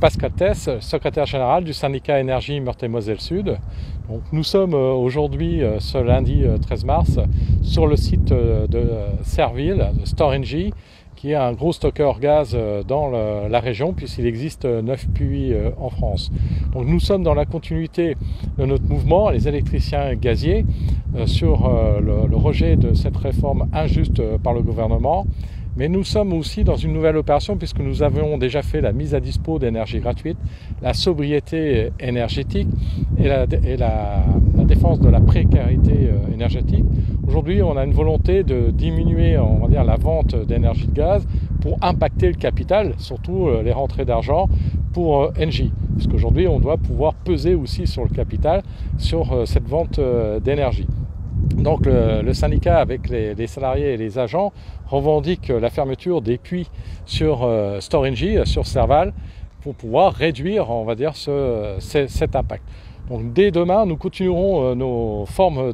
Pascal Tess, secrétaire général du syndicat Énergie Meurthe-et-Moselle Sud. Donc, nous sommes aujourd'hui, ce lundi 13 mars, sur le site de Serville, Storengy, qui est un gros stockeur gaz dans la région, puisqu'il existe 9 puits en France. Donc, nous sommes dans la continuité de notre mouvement, les électriciens gaziers, sur le rejet de cette réforme injuste par le gouvernement. Mais nous sommes aussi dans une nouvelle opération puisque nous avons déjà fait la mise à dispo d'énergie gratuite, la sobriété énergétique et la défense de la précarité énergétique. Aujourd'hui, on a une volonté de diminuer, on va dire, la vente d'énergie de gaz pour impacter le capital, surtout les rentrées d'argent pour Engie. Parce qu'aujourd'hui, on doit pouvoir peser aussi sur le capital, sur cette vente d'énergie. Donc le syndicat avec les salariés et les agents revendique la fermeture des puits sur Storengy, sur Serval, pour pouvoir réduire, on va dire, cet impact. Donc dès demain, nous continuerons nos formes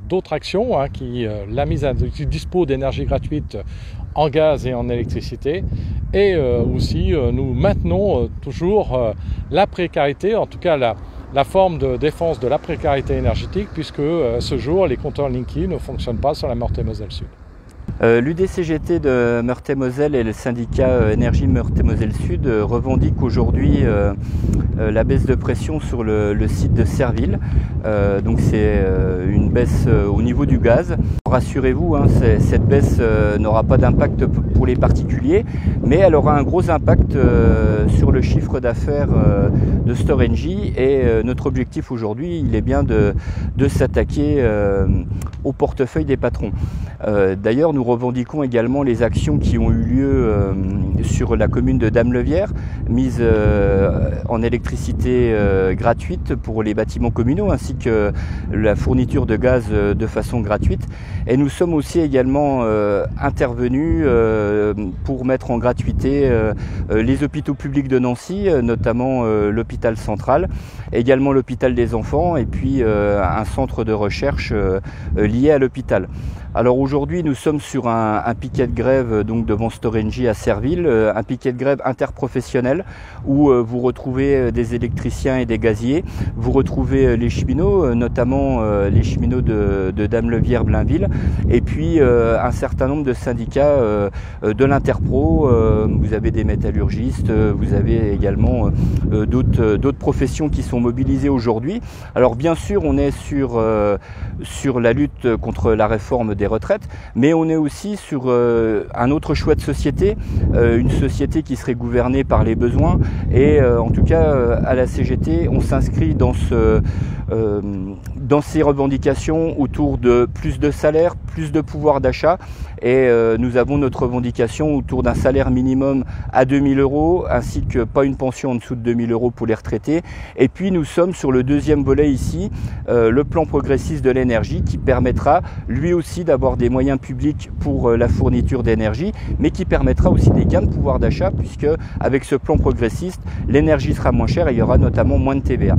d'autres actions, qui la mise à dispo d'énergie gratuite en gaz et en électricité, et aussi nous maintenons toujours la précarité, en tout cas la forme de défense de la précarité énergétique, puisque ce jour, les compteurs Linky ne fonctionnent pas sur la Meurthe-et-Moselle Sud. L'UDCGT de Meurthe-et-Moselle et le syndicat Énergie Meurthe-et-Moselle Sud revendiquent aujourd'hui la baisse de pression sur le site de Serville. Donc c'est une baisse au niveau du gaz. Rassurez-vous, cette baisse n'aura pas d'impact pour les particuliers, mais elle aura un gros impact sur le chiffre d'affaires de Storengy, et notre objectif aujourd'hui, il est bien de s'attaquer au portefeuille des patrons. D'ailleurs, nous revendiquons également les actions qui ont eu lieu sur la commune de Dame-le-Vière, mise en électricité gratuite pour les bâtiments communaux, ainsi que la fourniture de gaz de façon gratuite. Et nous sommes aussi également intervenus pour mettre en gratuité les hôpitaux publics de Nancy, notamment l'hôpital central, également l'hôpital des enfants, et puis un centre de recherche lié à l'hôpital. Alors aujourd'hui, nous sommes sur un piquet de grève donc devant Storengy à Serville, un piquet de grève interprofessionnel où vous retrouvez des électriciens et des gaziers, vous retrouvez les cheminots, notamment les cheminots de Dame-le-Vière-Blainville, et puis un certain nombre de syndicats de l'Interpro. Vous avez des métallurgistes, vous avez également d'autres professions qui sont mobilisées aujourd'hui. Alors bien sûr, on est sur la lutte contre la réforme des retraites, mais on est aussi sur un autre choix de société, une société qui serait gouvernée par les besoins, et en tout cas à la CGT, on s'inscrit dans ces revendications autour de plus de salaire, plus de pouvoir d'achat, et nous avons notre revendication autour d'un salaire minimum à 2000 €, ainsi que pas une pension en dessous de 2000 € pour les retraités. Et puis nous sommes sur le deuxième volet ici, le plan progressiste de l'énergie, qui permettra lui aussi d'avoir des moyens publics pour la fourniture d'énergie, mais qui permettra aussi des gains de pouvoir d'achat, puisque avec ce plan progressiste, l'énergie sera moins chère et il y aura notamment moins de TVA.